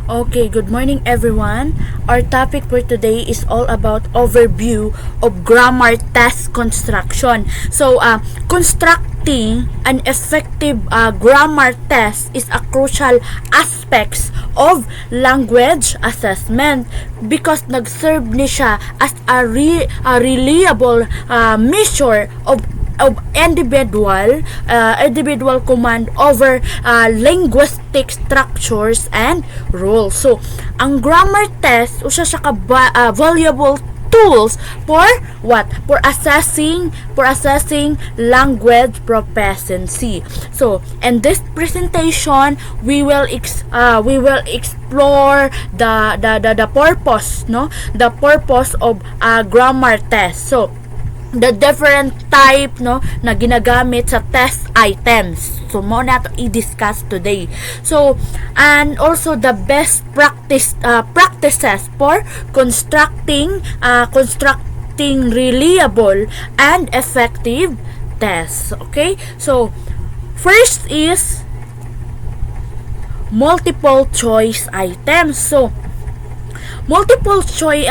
Okay, good morning everyone. Our topic for today is all about overview of grammar test construction. Constructing an effective grammar test is a crucial aspect of language assessment because nag-serve ni siya as a reliable measure of individual command over linguistic structures and rules. So, ang grammar test usa siya ka valuable tools for what? For assessing language proficiency. So, in this presentation, we will explore the purpose, no? The purpose of grammar test. So, the different type na ginagamit sa test items. So mo na to i-discuss today. So and also the best practices for constructing reliable and effective tests. Okay? So first is multiple choice items. So multiple choice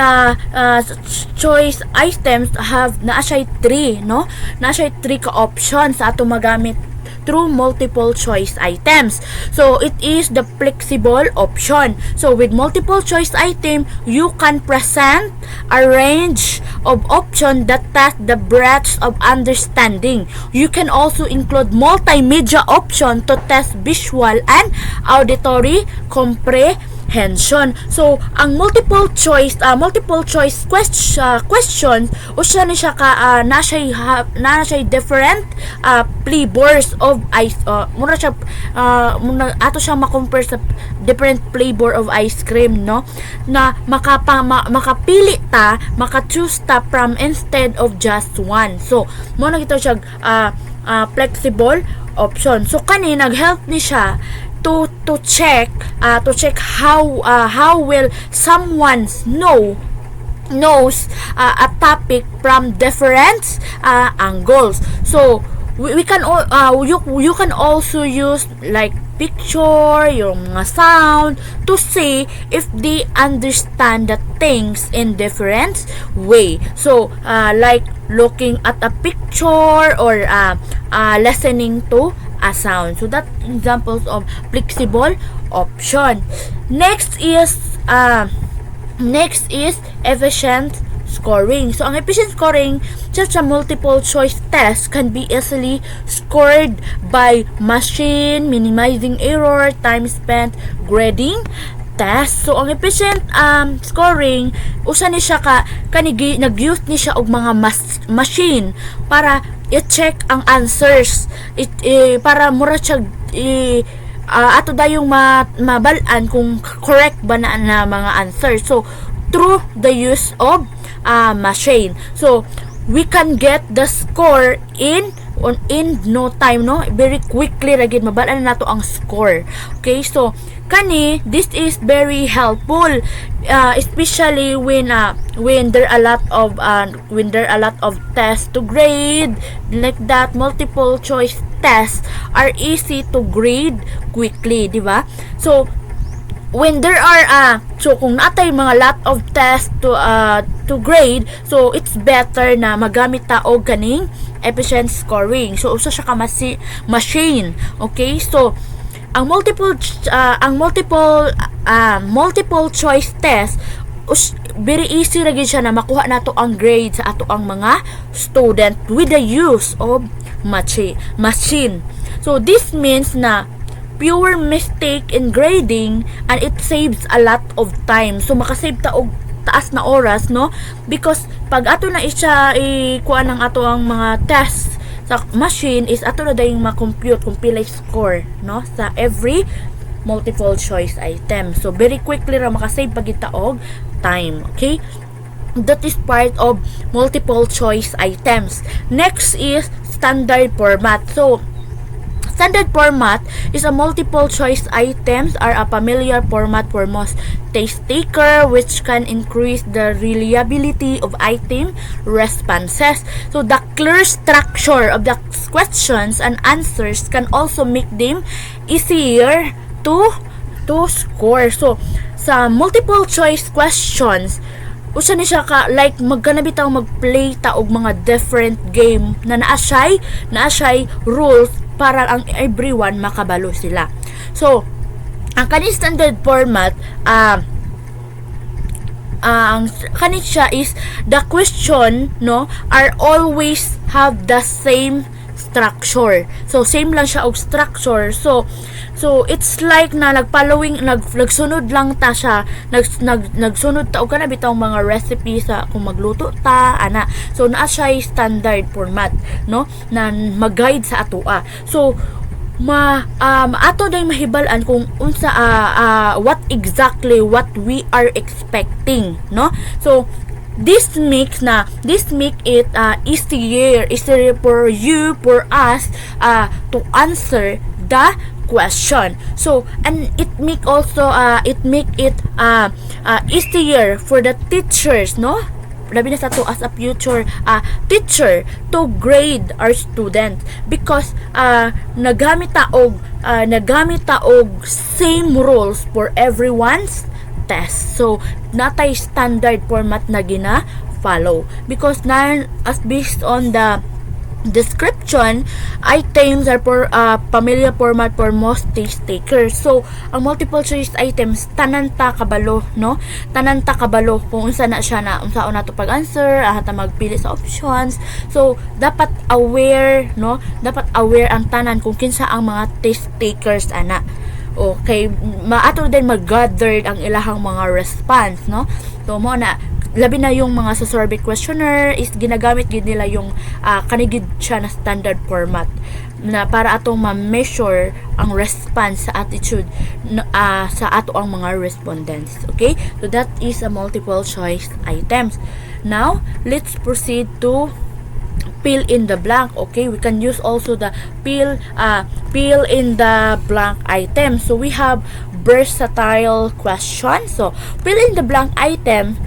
items have naa siya 3, no? Naa siya 3 ka options sa ato magamit through multiple choice items. So it is the flexible option. So with multiple choice item, you can present a range of options that test the breadth of understanding. You can also include multimedia option to test visual and auditory comprehension. So, ang multiple choice questions usa ni siya ka na siya different flavors of ice muna siya ato siya ma-compare sa different flavor of ice cream, no, na makapili ta, maka-choose ta from instead of just one. So mo na gito siya flexible option. So kani nag-help ni siya to check how will someone knows a topic from different angles. So we can you can also use like picture, yung mga sound to see if they understand the things in different way. So like looking at a picture or listening to a sound. So that examples of flexible option. Next is efficient scoring. So ang efficient scoring sa multiple choice test can be easily scored by machine, minimizing error, time spent, grading test. So ang efficient scoring usa ni siya nag-use ni siya og mga machine para i-check ang answers para mura siya ato dayong mabalaan kung correct ba na mga answers. So through the use of machine, so we can get the score in no time, no, very quickly ra gid mabalaan nato ang score. Okay, so kani this is very helpful especially when there are a lot of tests to grade like that. Multiple choice tests are easy to grade quickly, di ba? So when there are so kung natay mga lot of tests to grade, so it's better na magamit ta og kaning efficient scoring. So usa siya ka machine. Okay, so ang multiple choice test very easy ra gid siya na makuha nato ang grade sa ato ang mga student with the use of machine. So this means na fewer mistake in grading and it saves a lot of time. So makasave ta og taas na oras, no, because pag ato na siya ikuha ng ato ang mga test sa machine is ato na dayong ma-compute kung pila score, no, sa every multiple choice item. So very quickly ra makasave pag kita og time. Okay, that is part of multiple choice items. Next is standard format. So standard format is a multiple choice items are a familiar format for most test taker which can increase the reliability of item responses. So the clear structure of the questions and answers can also make them easier to to score. So sa multiple choice questions, usa ni siya ka like magkanabitaw magplay ta og mga different game na naa-shy rules para ang everyone makabalo sila. So ang kaning standard format ang kanit siya is the question no are always have the same structure. So same lang siya og structure. So it's like na nagsunod lang ta siya, nagsunod ta og kana bitaw mga recipe sa kung magluto ta ana. So naa siya standard format no na mag-guide sa atoa. So ato day mahibal-an kung unsa what exactly what we are expecting no. So this make it easier for you, for us to answer the question. So and it make it easier for the teachers no, labi na sa to as a future teacher to grade our student because nagamit ta og same rules for everyone's test. So natay standard format na gina follow because na as based on the description, items are for familiar format for most test takers. So ang multiple choice items tanan ta kabalo no, tanan ta kabalo kung unsa na siya na unsaon nato pag-answer ta magpili sa options. So dapat aware no, dapat aware ang tanan kung kinsa ang mga test takers ana. Okay, maato din mag-gather ang ilahang mga response no. So mo na labi na yung mga sa survey questionnaire is ginagamit gid nila yung kanigid siya na standard format na para atong ma-measure ang response sa attitude sa ato ang mga respondents. Okay, so that is a multiple choice items. Now let's proceed to fill in the blank. Okay, we can use also the fill in the blank item. So we have versatile question. So fill in the blank item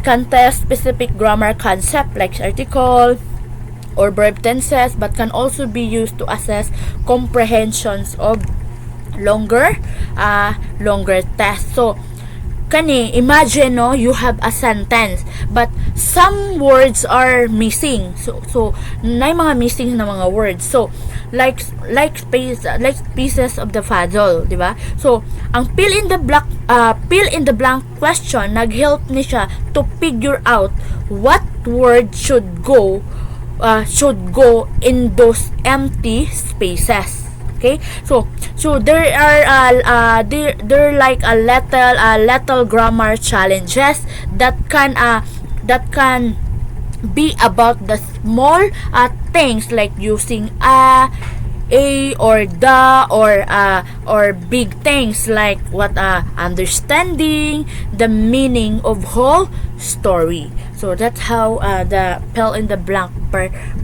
can test specific grammar concept like article or verb tenses, but can also be used to assess comprehensions of longer tests. So kani imagine no, you have a sentence but some words are missing. So nay mga missing na mga words. So like pieces of the puzzle, di ba? So ang fill in the blank question naghelp ni siya to figure out what word should go in those empty spaces. Okay, so there are there like a little grammar challenges that can be about the small things like using a or the or big things like what understanding the meaning of whole story. So that's how the fill in the blank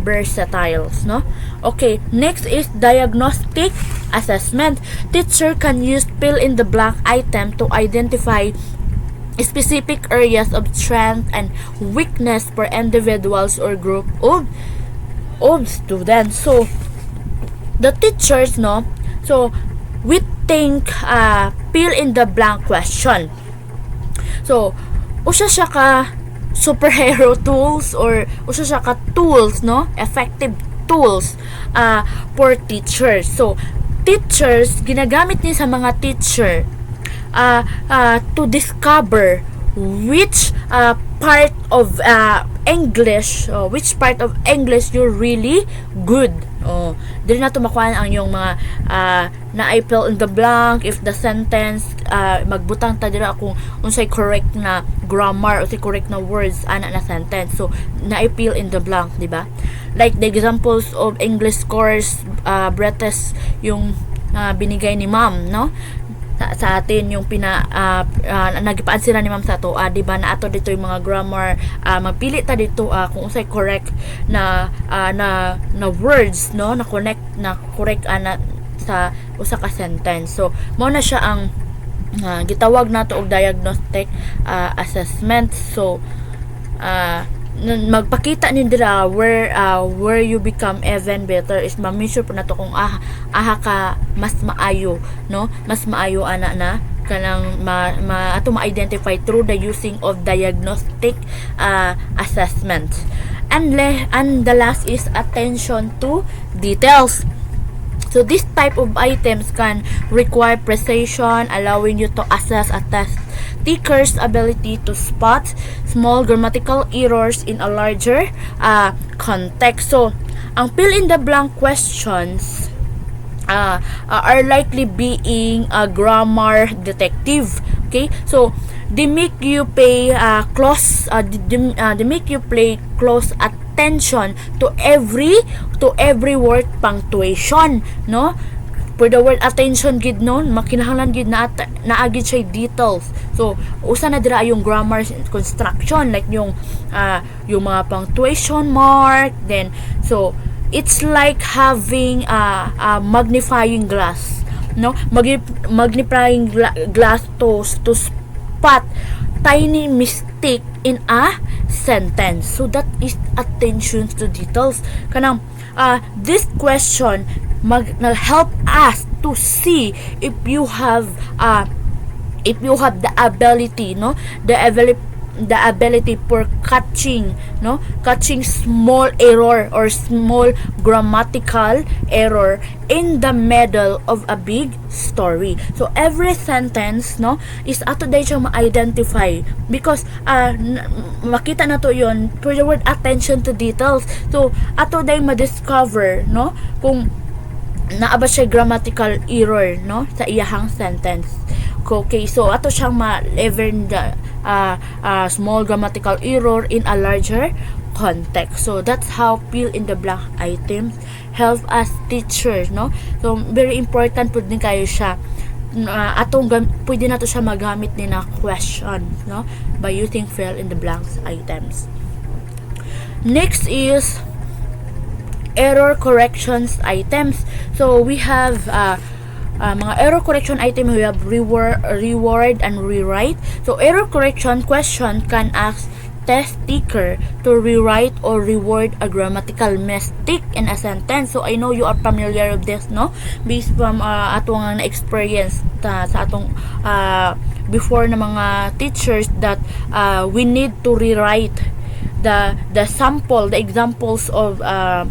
versatiles no. Okay, next is diagnostic assessment. Teacher can use fill in the blank item to identify specific areas of strength and weakness for individuals or group of students. So the teachers no, so we think fill in the blank question. So usa siya ka superhero tools or usa siya ka tools no, effective tools for teachers. So teachers ginagamit ni sa mga teacher to discover which part of English you're really good. Dili na to makuha ang yung mga na I fill in the blank if the sentence magbutang ta dira kung unsay correct na grammar o unsay correct na words ana na sentence. So na I fill in the blank, di ba? Like the examples of English scores Bretes yung binigay ni ma'am no sa atin yung nagipaan sila ni ma'am sa ato di ba na ato dito yung mga grammar magpili ta dito kung unsay correct na words no na correct ana sa usa ka sentence. So mao na siya ang gitawag nato og diagnostic assessment. So magpakita ni dira where you become even better is ma-measure po nato kung aha ka mas maayo, no, mas maayo ana na kanang ato ma-identify through the using of diagnostic assessment. And the last is attention to details. So this type of items can require precision, allowing you to assess a test taker's ability to spot small grammatical errors in a larger context. So, ang fill-in-the-blank questions are likely being a grammar detective. Okay, so they make you pay they make you pay close attention to every word punctuation, no. For the word attention gid non makinahanglan gid na naagid siya details. So usa na dira yung grammar construction like yung mga punctuation mark, then so it's like having a magnifying glass, no, magnifying glass to spot tiny mistake in a sentence. So that is attention to details. Kanang this question help us to see if you have the ability, no, the ability for catching small error or small grammatical error in the middle of a big story. So every sentence, no, is ato day siya ma-identify because makita na to yon for the word attention to details. So ato day ma-discover, no, kung naaba siya grammatical error, no, sa iyahang sentence. Okay, so ato siyang ma-learn the small grammatical error in a larger context. So that's how fill in the blank items help us teachers, no. So very important pud din kayo siya pwede na to siya magamit ni na question, no, by using fill in the blanks items. Next is error corrections items. So we have mga error correction item. We have reward and rewrite. So error correction question can ask test taker to rewrite or reword a grammatical mistake in a sentence. So I know you are familiar with this, no, based from atong na-experience sa atong before na mga teachers that we need to rewrite the sample, the examples of a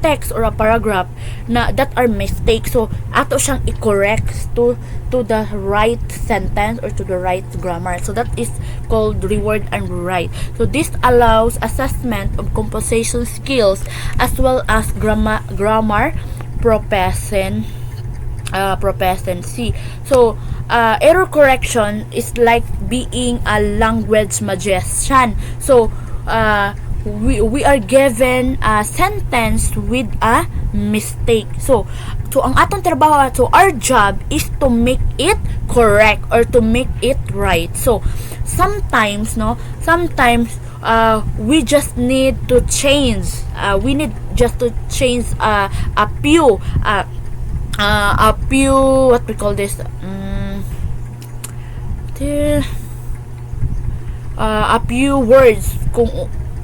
text or a paragraph na that are mistakes. So ato siyang i-correct to the right sentence or to the right grammar. So that is called reword and rewrite. So this allows assessment of composition skills as well as grammar proficiency. So error correction is like being a language magician. So we are given a sentence with a mistake. So ang atong trabaho, so our job is to make it correct or to make it right. So sometimes we just need to change a few what we call this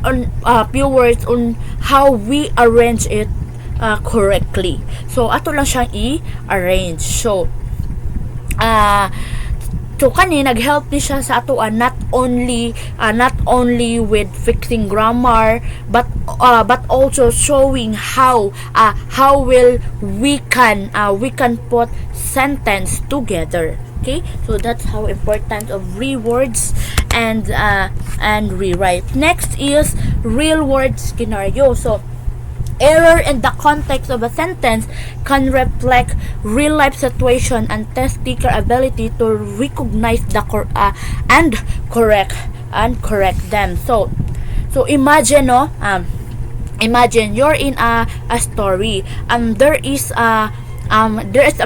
a few words on how we arrange it correctly. So ato lang siyang i-arrange. So kani nag-help ni siya sa ato not only with fixing grammar but also showing how will we can put sentence together. Okay, so that's how important of rewords and rewrite. Next is real word scenario. So error in the context of a sentence can reflect real life situation and test taker ability to recognize the and correct them. So imagine, no, imagine you're in a story and there is a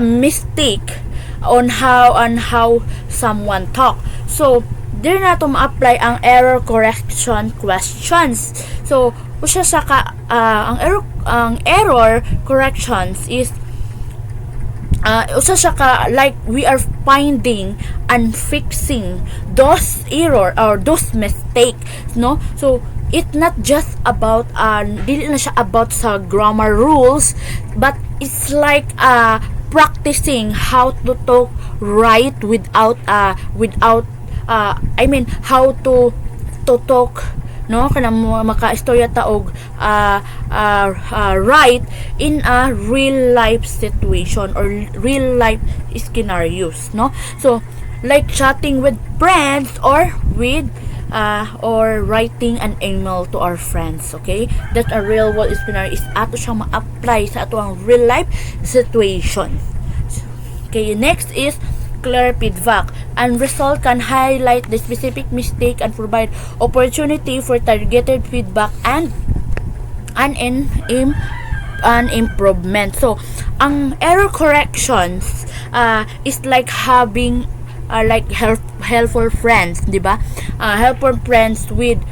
mistake on how someone talk. So there na to ma-apply ang error correction questions. So usa sa ang error corrections is usa siya ka like we are finding and fixing those error or those mistakes, no? So it's not just about dili na siya about sa grammar rules, but it's like practicing how to talk right I mean how to talk, no, kanang maka-istorya taog right in a real life situation or real life scenarios, no? So like chatting with friends or writing an email to our friends, okay? That a real world scenario is ato siyang ma-apply sa ato ang real life situation. Okay, next is clear feedback. And result can highlight the specific mistake and provide opportunity for targeted feedback and an improvement. So, ang error corrections is like having like helpful friends, di ba? Helpful friends with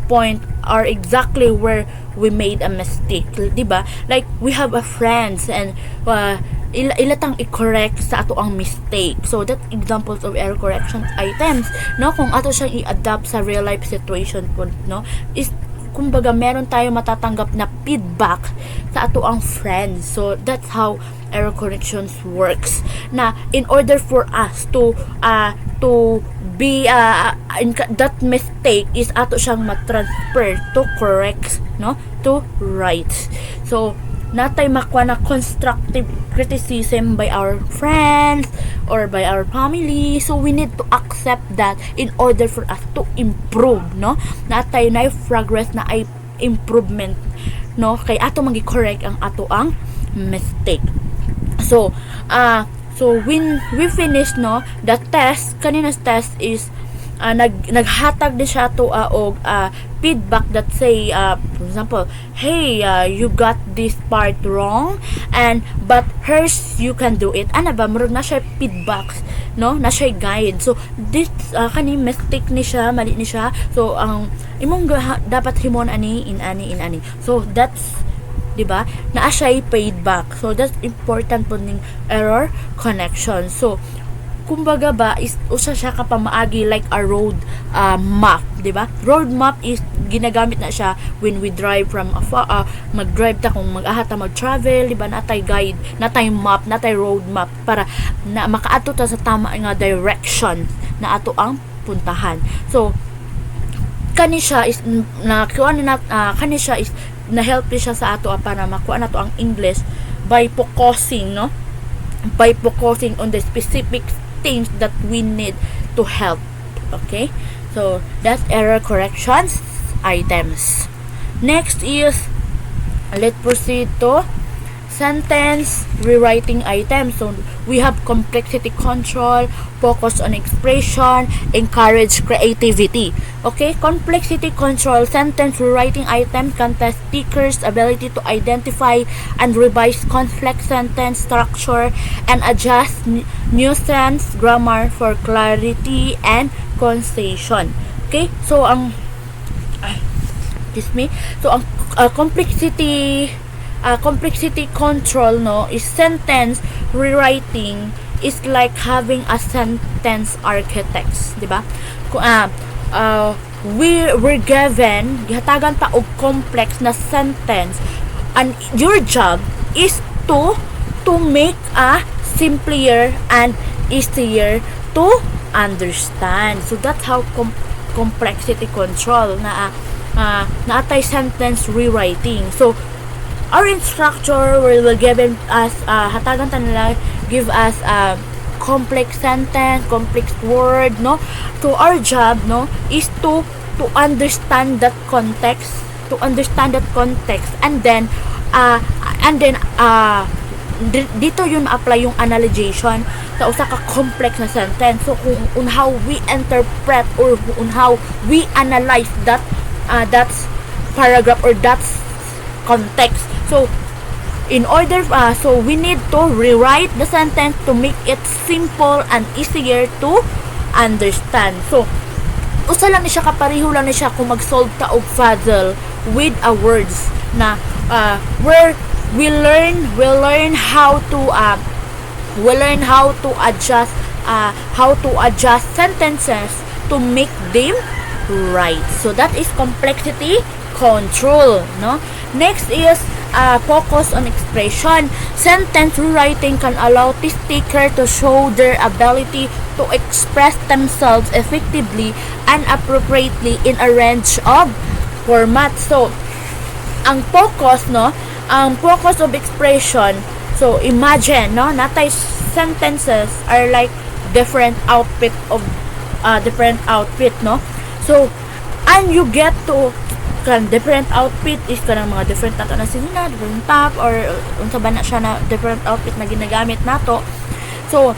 point are exactly where we made a mistake, di ba? Like we have a friends and ilatang i-correct sa ato ang mistake. So that examples of error correction items, no, kung ato siyang i-adapt sa real life situation po, no, is kumbaga meron tayo matatanggap na feedback sa ato ang friends. So that's how error corrections works, na in order for us to be in that mistake is ato siyang matransfer to correct, no, to right. So natay makuha na constructive criticism by our friends or by our family. So we need to accept that in order for us to improve, no, natay na progress na ay improvement, no, kay ato magi-correct ang ato ang mistake. So when we finish, no, the test, kanina's test is naghatag din siya to og feedback that say for example, hey, you got this part wrong and but hers you can do it. Ana ba, murag na siya feedback, no, na siya guide. So this kani mistake ni siya, mali ni siya. So ang imong dapat himon ani in ani. So that's, di ba, naa siya feedback. So that's important po ning error connection. So kumbaga ba is usa siya ka pamaagi like a road map, di ba? Road map is ginagamit na siya when we drive from afar, mag-drive ta kung mag-aha ta mag-travel, di ba? Natay guide, natay map, natay road map para na makaato ta sa tama nga direction na ato ang puntahan. So kani siya is nakuha na kani siya is na-help siya sa ato para makuha na to ang English by focusing, no? By focusing on the specific things that we need to help. Okay, so that's error corrections items. Next is, let's proceed to sentence rewriting items. So we have complexity control, focus on expression, encourage creativity. Okay, complexity control sentence rewriting item can test speakers' ability to identify and revise complex sentence structure and adjust nuisance grammar for clarity and concision. Okay, so so ang complexity control, no, is sentence rewriting is like having a sentence architects, di ba? We're given, gihatagan ta og complex na sentence and your job is to make a simpler and easier to understand. So that's how complexity control na naatay sentence rewriting. So our instructor will given us hatagan ta nila, give us complex sentence, complex word, no. So our job, no, is to understand that context, and then dito yun apply yung analyzation sa usa ka complex na sentence. So kung on how we interpret or on how we analyze that paragraph or that context. So in order so we need to rewrite the sentence to make it simple and easier to understand. So usa lang ni siya, kapareho lang ni siya kung mag-solve ta og puzzle with a words na where we learn how to We learn how to adjust sentences to make them right. So that is complexity control, no? Next is focus on expression. Sentence rewriting can allow the speaker to show their ability to express themselves effectively and appropriately in a range of formats. So ang focus, no, ang focus of expression. So imagine, no, natay sentences are like different outfit, no. So and you get to kan different outfit is kanang mga different nato na sila, different top or unsa ba na siya na different outfit na ginagamit nato. So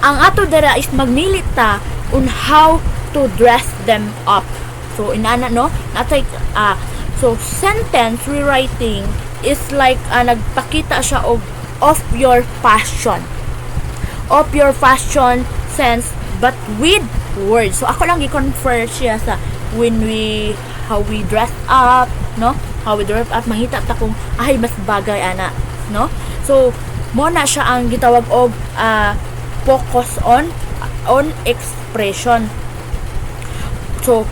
ang ato dira is magmilit ta on how to dress them up. So inana, no, natay so sentence rewriting is like nagpakita siya of your fashion sense but with words. So ako lang i-confer siya sa how we dress up, no? How we dress up, mangita ta kung ay mas bagay ana, no? So mo na siya ang gitawag og focus on expression. So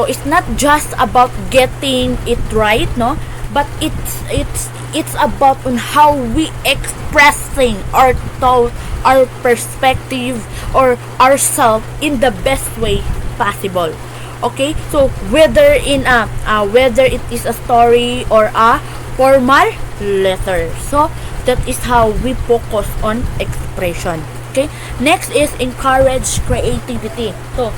it's not just about getting it right, no? But it's about on how we expressing our thought, our perspective, or ourselves in the best way possible. Okay, so whether it is a story or a formal letter, so that is how we focus on expression. Okay, next is encourage creativity. So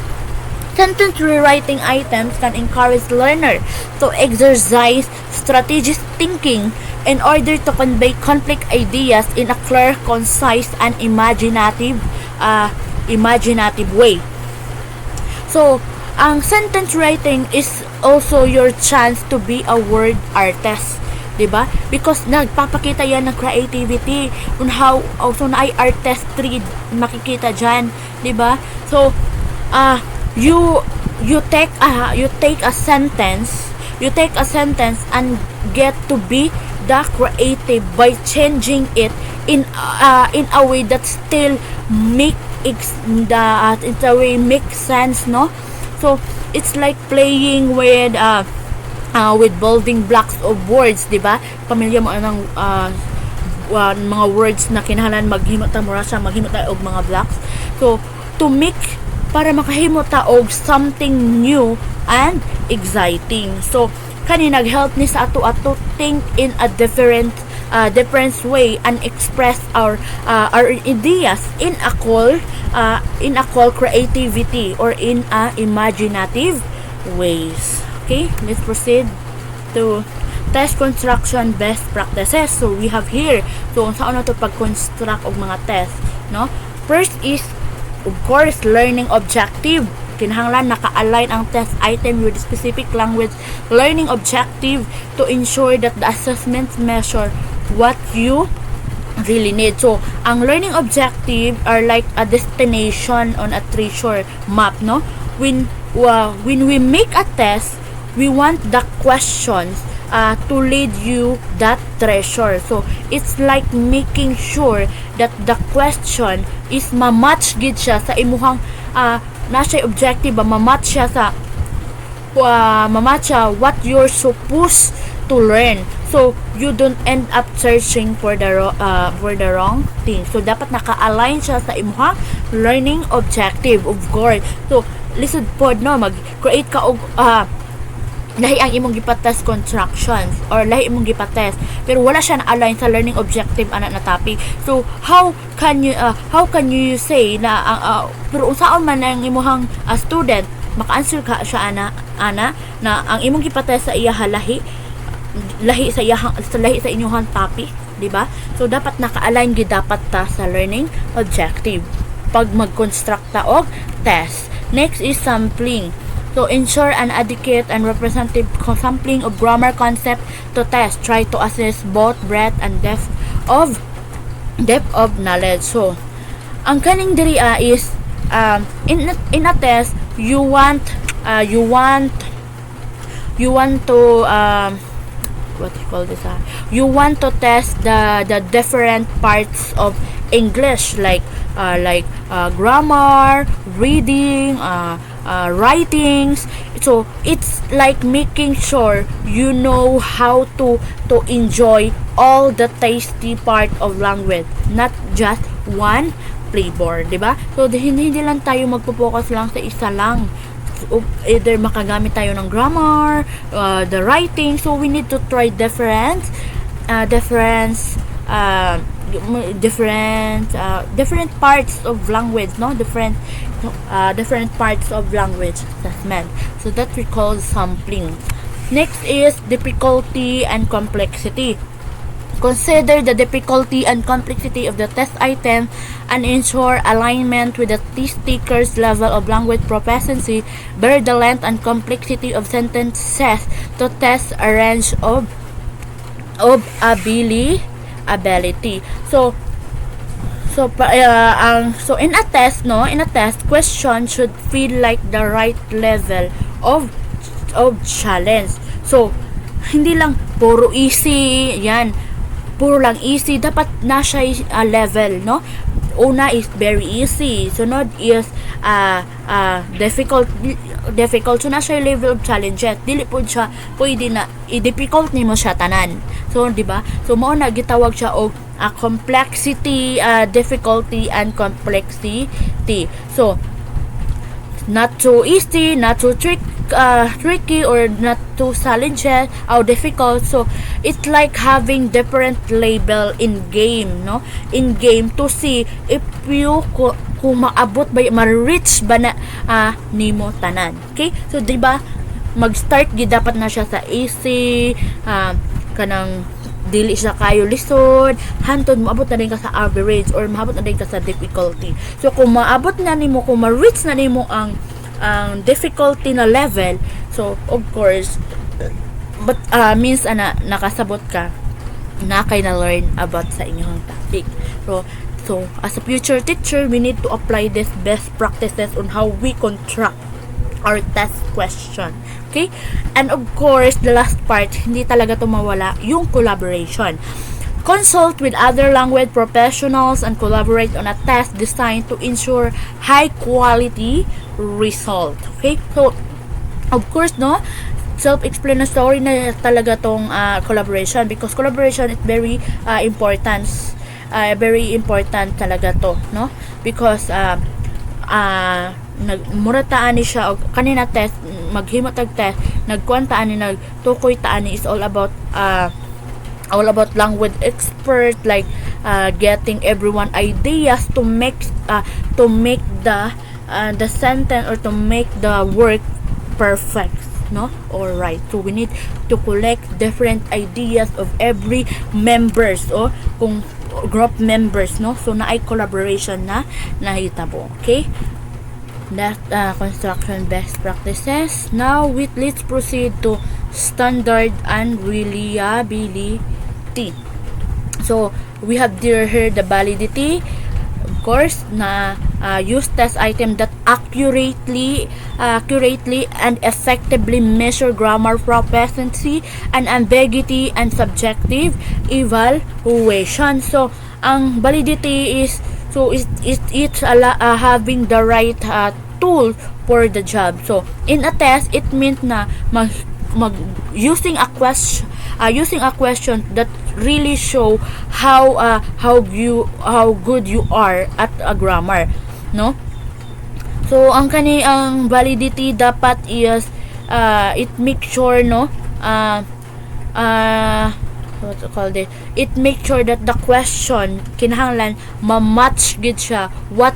sentence rewriting items can encourage learner to exercise strategic thinking in order to convey conflict ideas in a clear, concise, and imaginative way. So ang sentence writing is also your chance to be a word artist, diba? Because nagpapakita yan ng creativity on how also na ay artistry makikita dyan, diba? So you take a sentence and get to be the creative by changing it in a way that still make sense, no? So it's like playing with building blocks of words, diba? Pamilya mo ng mga words na kinahanglan maghimo ta og mga blocks. So to make para makahimo ta og something new and exciting. So kani naghelp ni sa ato think in a different way and express our ideas in a call creativity or in a imaginative ways. Okay, let's proceed to test construction best practices. So we have here, so saan na to pag-construct og mga test, no? First is of course learning objective. Kinahanglan naka-align ang test item with specific language learning objective to ensure that the assessments measure what you really need. So ang learning objective are like a destination on a treasure map, no? When we make a test, we want the questions to lead you that treasure. So it's like making sure that the question is ma-match gid siya sa imuhang nasa objective, ma-match siya sa what you're supposed to learn. So you don't end up searching for the wrong thing. So dapat naka-align siya sa imuhang learning objective, of course. So lisod pod, no, mag-create ka og lahi ang imong gipatest constructions or lahi imong gipatest pero wala siya na-align sa learning objective ana na topic. So how can you say na pero unsaon man ang imong student maka-answer ka siya ana na ang imong gipatest sa iya lahi sa inyong topic, di ba? So dapat naka-align gid dapat ta sa learning objective pag mag-construct ta og test. Next is sampling. So ensure an adequate and representative sampling of grammar concept to test. Try to assess both breadth and depth of knowledge. So ang kaning diri is in a test you want to what you call this, you want to test the different parts of English, like grammar, reading, writings. So it's like making sure you know how to enjoy all the tasty part of language, not just one flavor, di ba? So hindi lang tayo magpo-focus lang sa isa lang. Either makagamit tayo ng grammar, the writing. So we need to try different parts of language, no? Different parts of language assessment. So that we call sampling. Next is difficulty and complexity. Consider the difficulty and complexity of the test item and ensure alignment with the test taker's level of language proficiency. Bear the length and complexity of sentences to test a range of ability. So in a test, question should feel like the right level of challenge. So hindi lang puro easy, yan. Puro lang easy, dapat nasa level, no? Una is very easy, sunod is difficult. So nasa level of challenges, dili po siya pwede na i-difficult nimo siya tanan. So di ba? So mao na gitawag siya og complexity, difficulty and complexity. So not too easy, not too tricky, or not too challenging or difficult. So it's like having different label in game, no? In game to see if you kung maabot ba, ma-reach ba na nimo tanan. Okay? So di ba mag-start gid dapat na siya sa easy, kanang dili siya kayo lisod, hantod maabot na din ka sa average or maabot na din ka sa difficulty. So kung maabot na nimo, kung ma-reach na nimo ang difficulty na level, so of course but means nakasabot ka na kay na learn about sa inyong topic. So as a future teacher, we need to apply this best practices on how we construct our test question. Okay? And of course, the last part, hindi talaga to mawala, yung collaboration. Consult with other language professionals and collaborate on a test designed to ensure high quality result. Okay? So, of course, no, self-explanatory na talaga tong collaboration, because collaboration is very important. Very important talaga to, no? Because murataan ni siya, o kanina test, maghimot tag test, nagkuantaan ni, nagtukoy taan ni is all about language expert, like getting everyone ideas to make the sentence or to make the work perfect, no? All right. So we need to collect different ideas of every members, o kung group members, no? So na ay collaboration na nahitabo. Okay? That construction best practices. Now let's proceed to standard and reliability. So we have here the validity, of course, na use test item that accurately and effectively measure grammar proficiency and ambiguity and subjective evaluation. So ang validity is, so it's having the right tool for the job. So in a test, it means na using a question that really show how good you are at a grammar, no? So ang validity dapat is it make sure, no, what to call it, it make sure that the question kinahanglan ma-match gid siya what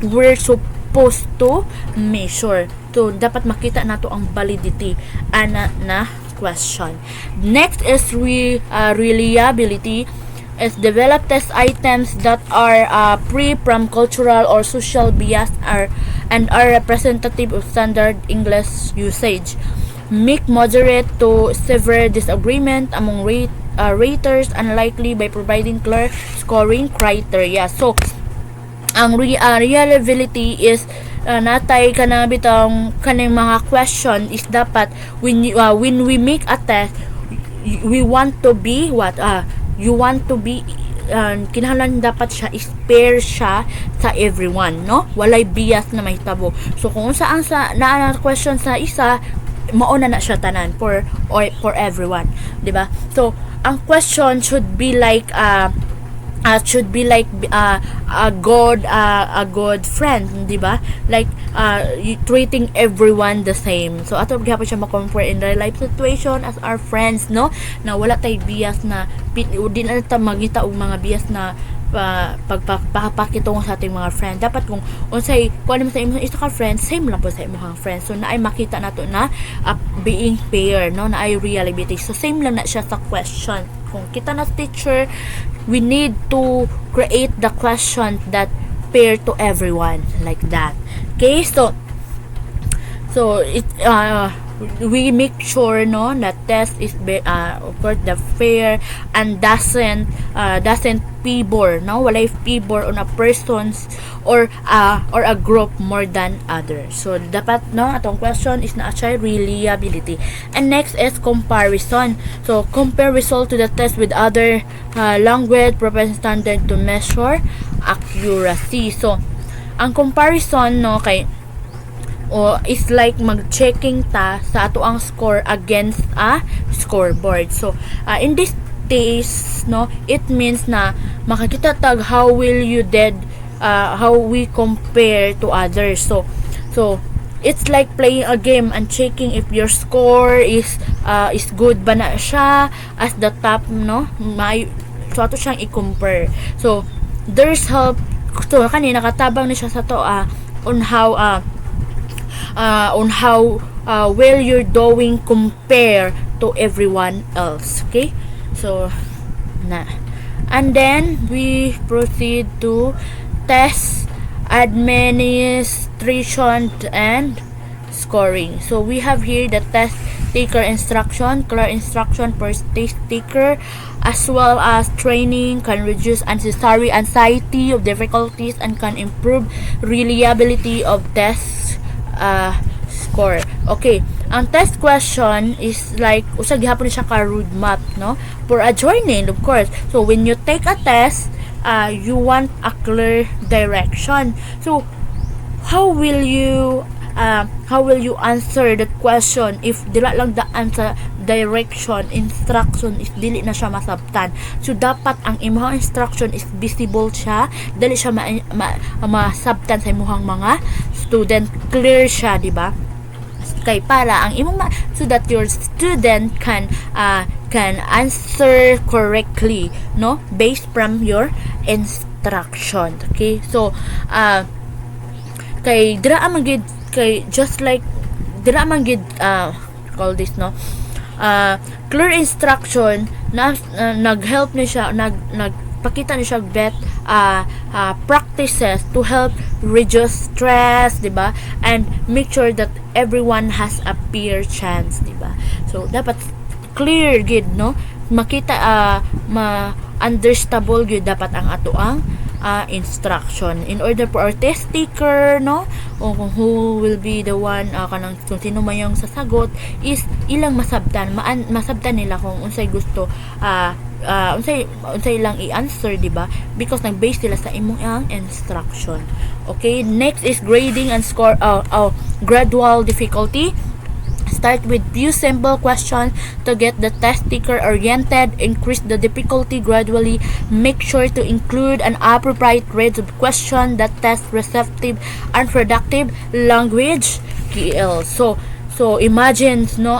we're supposed to measure. So dapat makita nato ang validity na question. Next is reliability. Is develop test items that are free from cultural or social bias and are representative of standard English usage. Make moderate to severe disagreement among raters unlikely by providing clear scoring criteria. So ang reliability is natay kanang bitang kaning mga question is dapat when we make a test, we want to be what you want to be kinahanglan dapat siya is fair siya sa everyone, no? Walay bias na mahitabo. So kung saan sa na question sa isa, mauna na siya tanan for everyone, di ba? So ang question should be like a good friend, di ba? Like treating everyone the same. So ato gyapon siya ma-compare in real life situation as our friends, no? Na wala tay bias na di na ta magita og mga bias na pagpapakitong sa ating mga friend. Dapat kung unsay kuan mo sa imong isa ka friend, same lang po sa imong friend. So naay makita nato na being fair, no? Naay reality. So same lang na siya sa question. Kung kita na teacher, we need to create the question that fair to everyone, like that. Okay, so it we make sure, no, that test is of course the fair and doesn't favor, no, walay favor on a persons or a group more than others. So dapat, no, atong question is na siya reliability. And next is comparison. So compare result to the test with other language professional standard to measure accuracy. So ang comparison, no, kay is like mag-checking ta sa ato ang score against a scoreboard. So in this case, no, it means na makakita tag how will you did how we compare to others. So it's like playing a game and checking if your score is good ba na siya as the top, no? So ato siyang i-compare. So there's help. So kanina katabang ni siya sa to on how well you're doing compare to everyone else. Okay, so and then we proceed to test administration and scoring. So we have here the test taker instruction, clear instruction per test taker, as well as training can reduce unnecessary anxiety of difficulties and can improve reliability of tests score. Okay, ang test question is like usag gihapon siya ka roadmap, no, for a journey, of course. So when you take a test, you want a clear direction. So how will you answer that question if dila lang the answer direction instruction is dili na siya masabtan? So dapat ang imong instruction is visible siya, dili siya masabtan sa imong mga student, clear siya, di ba? Kay para ang imong so that your student can answer correctly, no, based from your instruction. Okay, so kay dira man gid kay just like dira man gid call this, no, clear instruction na nag-help ni siya, nagpakita ni siya bet practices to help reduce stress, di ba, and make sure that everyone has a fair chance, di ba? So dapat clear gid, no, makita understandable gid dapat ang ato ang instruction in order for our test taker, no, o kung who will be the one kanang kung sino man yung sasagot is ilang masabtan nila kung unsay gusto unsay lang i-answer, di ba, because nag-base sila sa imong instruction. Okay, next is grading and score gradual difficulty. Start with few simple questions to get the test taker oriented. Increase the difficulty gradually. Make sure to include an appropriate range of question that test receptive and productive language skills. So imagine, no,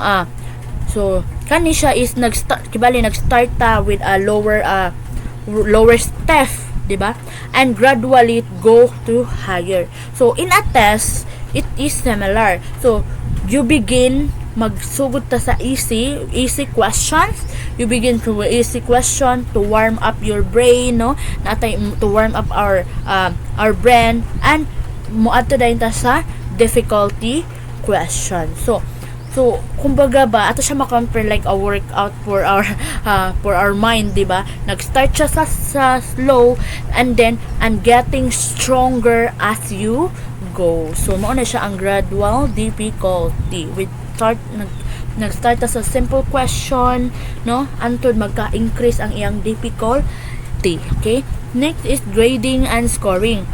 so kani siya is nag-start ta with a lower step, di ba, and gradually go to higher. So in a test it is similar. So you begin magsugod ta sa easy questions. You begin to easy question to warm up your brain, no, natay to warm up our brain, and moadto dayon ta sa difficulty question. So kumbaga ba ato siya ma-compare like a workout for our mind, di ba? Nag-start siya sa slow and then getting stronger as you go. So mao na siya ang gradual difficulty. We start nag-start ta sa simple question, no, antod magka-increase ang iyang difficulty. Okay, next is grading and scoring.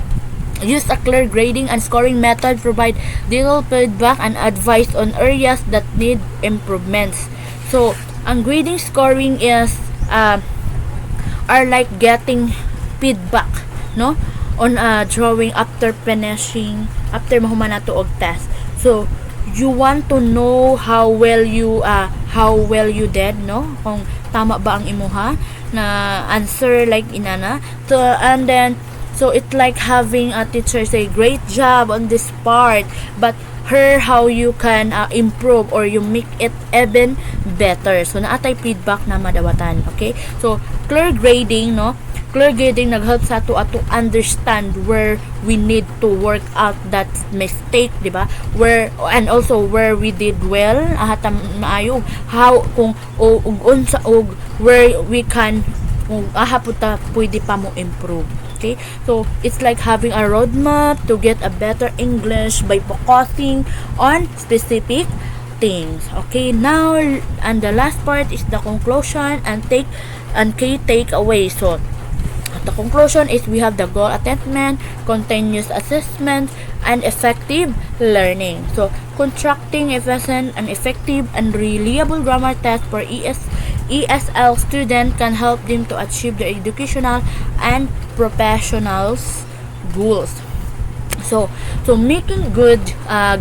Use a clear grading and scoring method. Provide detailed feedback and advice on areas that need improvements. So, ang grading scoring is are like getting feedback, no, on drawing after finishing, after mahuman nato og test. So, you want to know how well you did, no, kung tama ba ang imuha na answer, like inana. So, and then so it's like having a teacher say great job on this part, but her how you can improve or you make it even better. So naatay feedback na madawatan. Okay, so clear grading, no, clear grading naghelp sa ato understand where we need to work out that mistake, di ba, where, and also where we did well, ahatam maayo how kung unsa og where we can ahaputa pwede pa mo improve. Okay, so it's like having a roadmap to get a better English by focusing on specific things. Okay, now and the last part is the conclusion and key takeaway. So the conclusion is we have the goal attainment, continuous assessment, and effective learning. So constructing efficient and effective and reliable grammar test for ESL student can help them to achieve their educational and professionals goals. So making good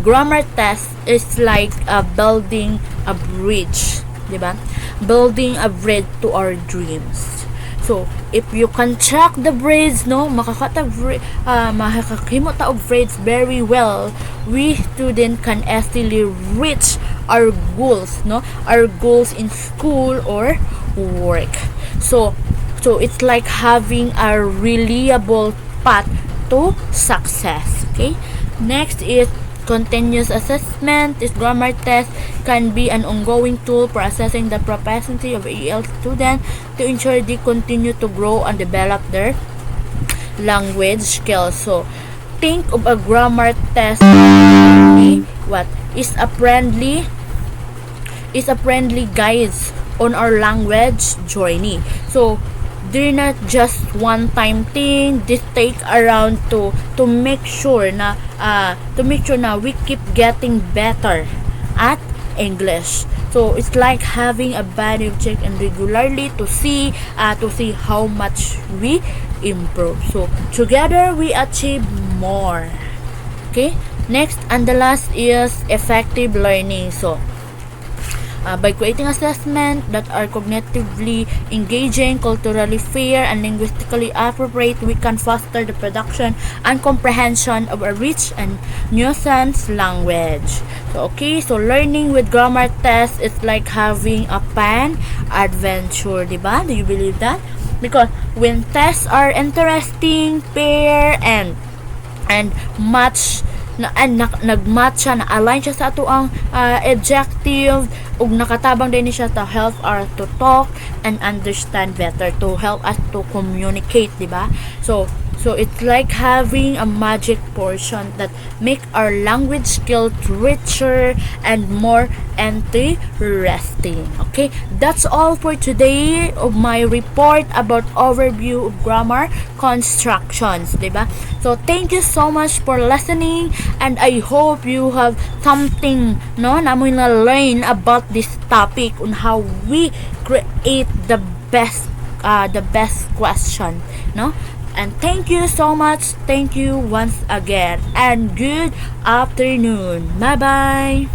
grammar test is like building a bridge, diba? Building a bridge to our dreams. So if you construct the bridge, no, makakakimo ta og bridge very well, we student can easily reach our goals, no, our goals in school or work. So it's like having a reliable path to success. Okay, next is continuous assessment. This grammar test can be an ongoing tool for assessing the proficiency of EL students to ensure they continue to grow and develop their language skills. So think of a grammar test, okay, what is a friendly guide on our language journey. So they're not just one time thing. This take around to make sure na we keep getting better at English. So it's like having a body check and regularly to see how much we improve. So together we achieve more. Okay, next and the last is effective learning. So by creating assessment that are cognitively engaging, culturally fair, and linguistically appropriate, we can foster the production and comprehension of a rich and nuanced language. So learning with grammar tests is like having a fun adventure, diba? Do you believe that? Because when tests are interesting, fair, and match nagmatch siya, na-align siya sa ato ang objective, ug nakatabang din siya to help us to talk and understand better, to help us to communicate, diba? So it's like having a magic portion that make our language skills richer and more interesting. Okay, that's all for today of my report about overview of grammar constructions, diba? So thank you so much for listening, and I hope you have something, no, na mo na learn about this topic on how we create the best question, no? And thank you so much. Thank you once again. And good afternoon. Bye-bye.